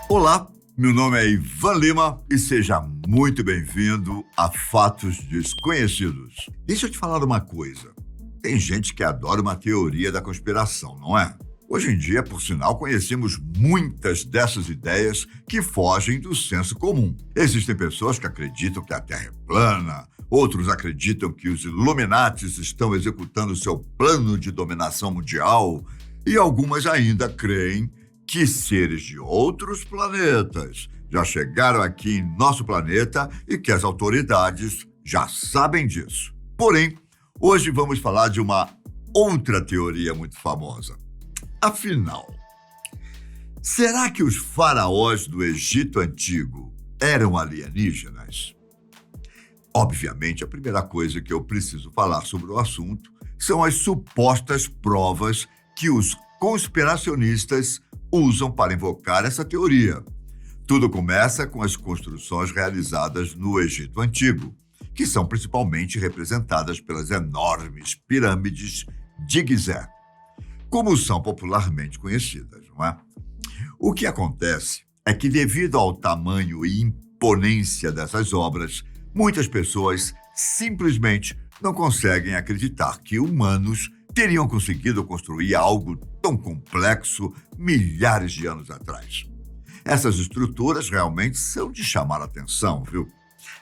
Olá, meu nome é Ivan Lima e seja muito bem-vindo a Fatos Desconhecidos. Deixa eu te falar uma coisa. Tem gente que adora uma teoria da conspiração, não é? Hoje em dia, por sinal, conhecemos muitas dessas ideias que fogem do senso comum. Existem pessoas que acreditam que a Terra é plana, outros acreditam que os Illuminatis estão executando seu plano de dominação mundial e algumas ainda creem que seres de outros planetas já chegaram aqui em nosso planeta e que as autoridades já sabem disso. Porém, hoje vamos falar de uma outra teoria muito famosa. Afinal, será que os faraós do Egito Antigo eram alienígenas? Obviamente, a primeira coisa que eu preciso falar sobre o assunto são as supostas provas que os conspiracionistas usam para invocar essa teoria. Tudo começa com as construções realizadas no Egito Antigo, que são principalmente representadas pelas enormes pirâmides de Gizé, como são popularmente conhecidas, não é? O que acontece é que, devido ao tamanho e imponência dessas obras, muitas pessoas simplesmente não conseguem acreditar que humanos teriam conseguido construir algo tão complexo milhares de anos atrás. Essas estruturas realmente são de chamar a atenção, viu?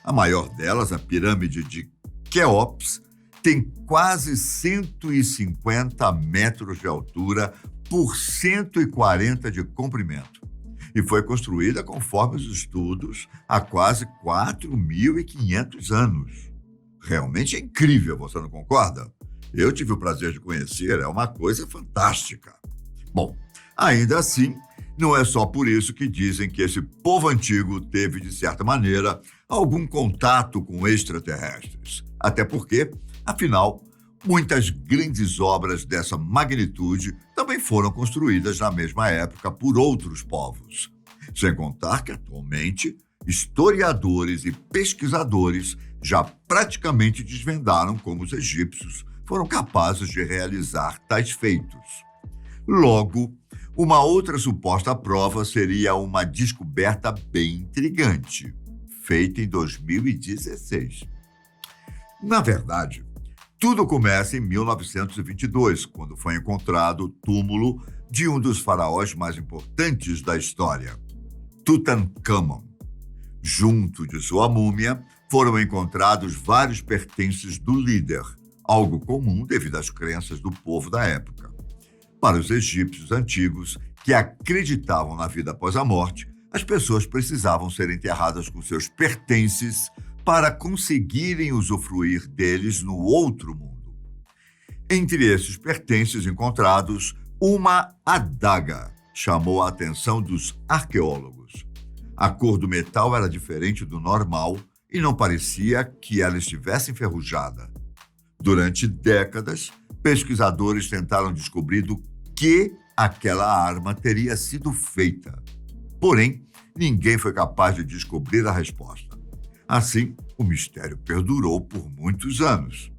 A maior delas, a pirâmide de Quéops, tem quase 150 metros de altura por 140 de comprimento e foi construída, conforme os estudos, há quase 4.500 anos. Realmente é incrível, você não concorda? Eu tive o prazer de conhecer, é uma coisa fantástica. Bom, ainda assim, não é só por isso que dizem que esse povo antigo teve, de certa maneira, algum contato com extraterrestres. Até porque, afinal, muitas grandes obras dessa magnitude também foram construídas na mesma época por outros povos. Sem contar que, atualmente, historiadores e pesquisadores já praticamente desvendaram como os egípcios foram capazes de realizar tais feitos. Logo, uma outra suposta prova seria uma descoberta bem intrigante, feita em 2016. Na verdade, tudo começa em 1922, quando foi encontrado o túmulo de um dos faraós mais importantes da história, Tutankhamon. Junto de sua múmia, foram encontrados vários pertences do líder, algo comum devido às crenças do povo da época. Para os egípcios antigos, que acreditavam na vida após a morte, as pessoas precisavam ser enterradas com seus pertences para conseguirem usufruir deles no outro mundo. Entre esses pertences encontrados, uma adaga chamou a atenção dos arqueólogos. A cor do metal era diferente do normal e não parecia que ela estivesse enferrujada. Durante décadas, pesquisadores tentaram descobrir do que aquela arma teria sido feita. Porém, ninguém foi capaz de descobrir a resposta. Assim, o mistério perdurou por muitos anos.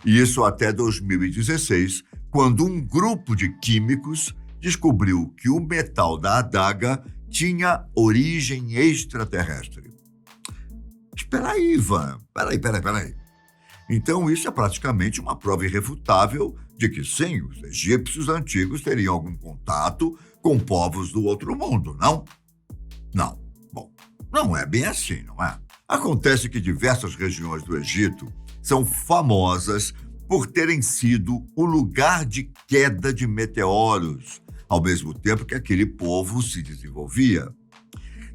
E isso até 2016, quando um grupo de químicos descobriu que o metal da adaga tinha origem extraterrestre. Espera aí, Ivan. Peraí. Então, isso é praticamente uma prova irrefutável de que, sim, os egípcios antigos teriam algum contato com povos do outro mundo, não? Não. Bom, não é bem assim, não é? Acontece que diversas regiões do Egito são famosas por terem sido o lugar de queda de meteoros, ao mesmo tempo que aquele povo se desenvolvia.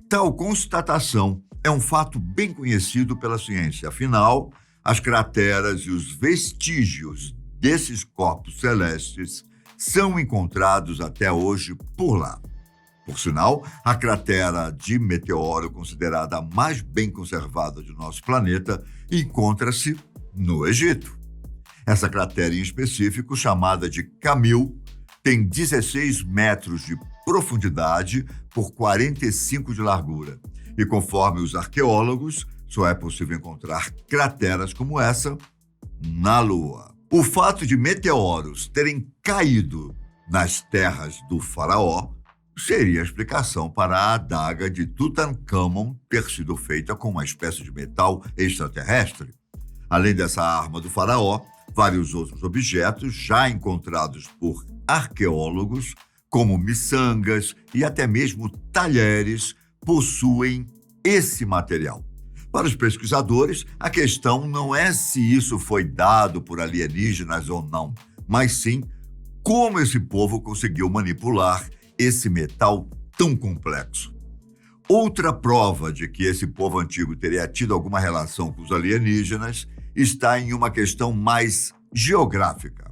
Tal constatação é um fato bem conhecido pela ciência. Afinal, as crateras e os vestígios desses corpos celestes são encontrados até hoje por lá. Por sinal, a cratera de meteoro, considerada a mais bem conservada de nosso planeta, encontra-se no Egito. Essa cratera em específico, chamada de Camil, tem 16 metros de profundidade por 45 de largura. E conforme os arqueólogos, só é possível encontrar crateras como essa na Lua. O fato de meteoros terem caído nas terras do faraó seria a explicação para a adaga de Tutankhamon ter sido feita com uma espécie de metal extraterrestre. Além dessa arma do faraó, vários outros objetos já encontrados por arqueólogos, como miçangas e até mesmo talheres, possuem esse material. Para os pesquisadores, a questão não é se isso foi dado por alienígenas ou não, mas sim como esse povo conseguiu manipular esse metal tão complexo. Outra prova de que esse povo antigo teria tido alguma relação com os alienígenas está em uma questão mais geográfica.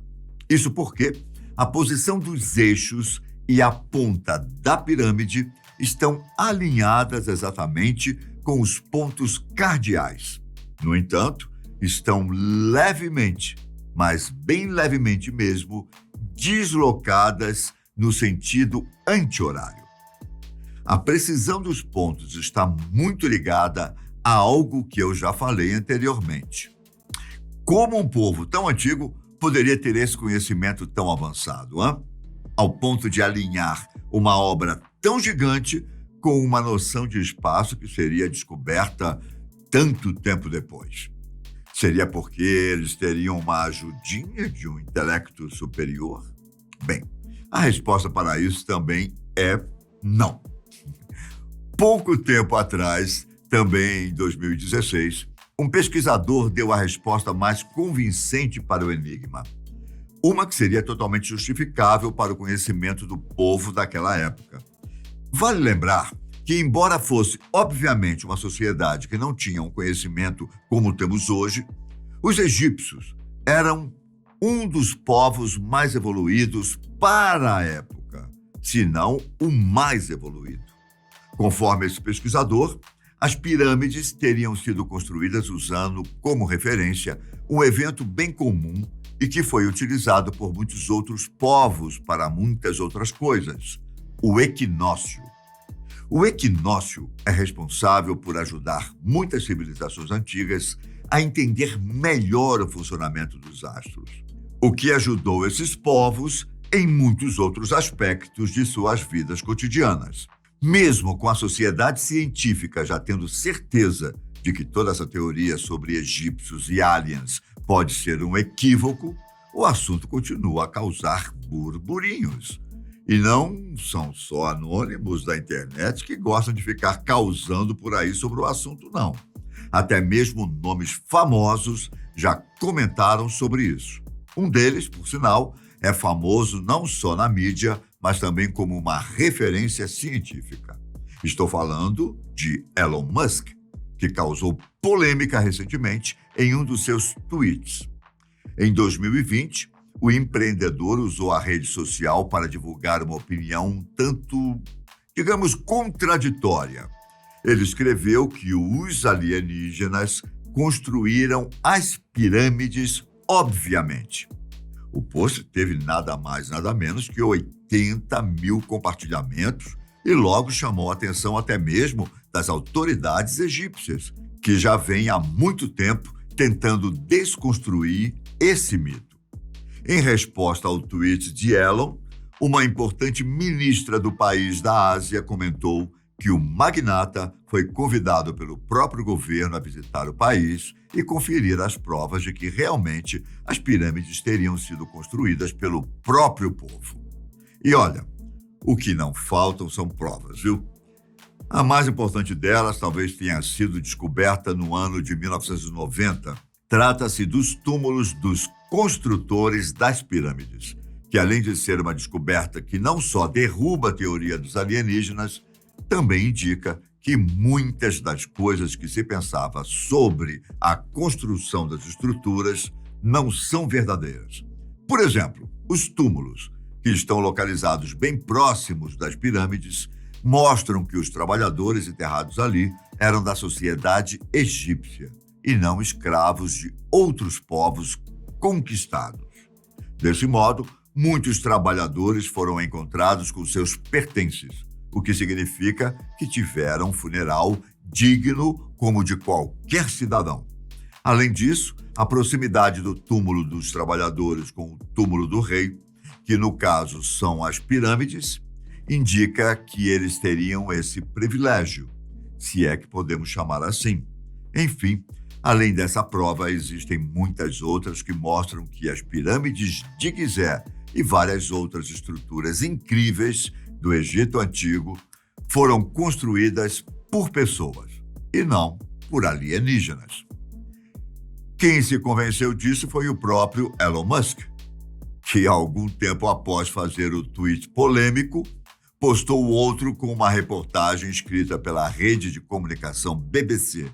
Isso porque a posição dos eixos e a ponta da pirâmide estão alinhadas exatamente com os pontos cardeais. No entanto, estão levemente, mas bem levemente mesmo, deslocadas no sentido anti-horário. A precisão dos pontos está muito ligada a algo que eu já falei anteriormente. Como um povo tão antigo poderia ter esse conhecimento tão avançado, ao ponto de alinhar uma obra tão gigante com uma noção de espaço que seria descoberta tanto tempo depois? Seria porque eles teriam uma ajudinha de um intelecto superior? Bem, a resposta para isso também é não. Pouco tempo atrás, também em 2016, um pesquisador deu a resposta mais convincente para o enigma. Uma que seria totalmente justificável para o conhecimento do povo daquela época. Vale lembrar que, embora fosse, obviamente, uma sociedade que não tinha um conhecimento como temos hoje, os egípcios eram um dos povos mais evoluídos para a época, se não o mais evoluído. Conforme esse pesquisador, as pirâmides teriam sido construídas usando como referência um evento bem comum e que foi utilizado por muitos outros povos para muitas outras coisas: o equinócio. O equinócio é responsável por ajudar muitas civilizações antigas a entender melhor o funcionamento dos astros, o que ajudou esses povos em muitos outros aspectos de suas vidas cotidianas. Mesmo com a sociedade científica já tendo certeza de que toda essa teoria sobre egípcios e aliens pode ser um equívoco, o assunto continua a causar burburinhos. E não são só anônimos da internet que gostam de ficar causando por aí sobre o assunto, não. Até mesmo nomes famosos já comentaram sobre isso. Um deles, por sinal, é famoso não só na mídia, mas também como uma referência científica. Estou falando de Elon Musk, que causou polêmica recentemente em um dos seus tweets. Em 2020, o empreendedor usou a rede social para divulgar uma opinião um tanto, digamos, contraditória. Ele escreveu que os alienígenas construíram as pirâmides, obviamente. O post teve nada mais, nada menos que 80 mil compartilhamentos e logo chamou a atenção até mesmo das autoridades egípcias, que já vêm há muito tempo tentando desconstruir esse mito. Em resposta ao tweet de Elon, uma importante ministra do país da Ásia comentou que o magnata foi convidado pelo próprio governo a visitar o país e conferir as provas de que realmente as pirâmides teriam sido construídas pelo próprio povo. E olha, o que não faltam são provas, viu? A mais importante delas talvez tenha sido descoberta no ano de 1990. Trata-se dos túmulos dos construtores das pirâmides, que além de ser uma descoberta que não só derruba a teoria dos alienígenas, também indica que muitas das coisas que se pensava sobre a construção das estruturas não são verdadeiras. Por exemplo, os túmulos, que estão localizados bem próximos das pirâmides, mostram que os trabalhadores enterrados ali eram da sociedade egípcia e não escravos de outros povos conquistados. Desse modo, muitos trabalhadores foram encontrados com seus pertences, o que significa que tiveram um funeral digno como de qualquer cidadão. Além disso, a proximidade do túmulo dos trabalhadores com o túmulo do rei, que no caso são as pirâmides, indica que eles teriam esse privilégio, se é que podemos chamar assim. Enfim, além dessa prova, existem muitas outras que mostram que as pirâmides de Gizé e várias outras estruturas incríveis do Egito Antigo foram construídas por pessoas e não por alienígenas. Quem se convenceu disso foi o próprio Elon Musk, que algum tempo após fazer o tweet polêmico, postou outro com uma reportagem escrita pela rede de comunicação BBC,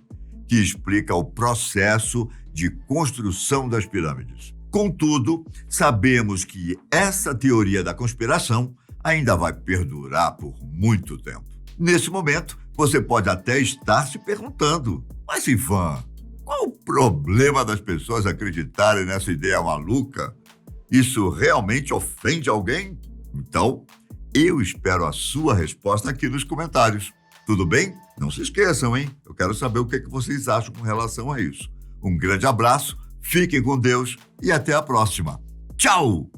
que explica o processo de construção das pirâmides. Contudo, sabemos que essa teoria da conspiração ainda vai perdurar por muito tempo. Nesse momento, você pode até estar se perguntando: mas Ivan, qual o problema das pessoas acreditarem nessa ideia maluca? Isso realmente ofende alguém? Então, eu espero a sua resposta aqui nos comentários. Tudo bem? Não se esqueçam, hein? Eu quero saber o que vocês acham com relação a isso. Um grande abraço, fiquem com Deus e até a próxima. Tchau!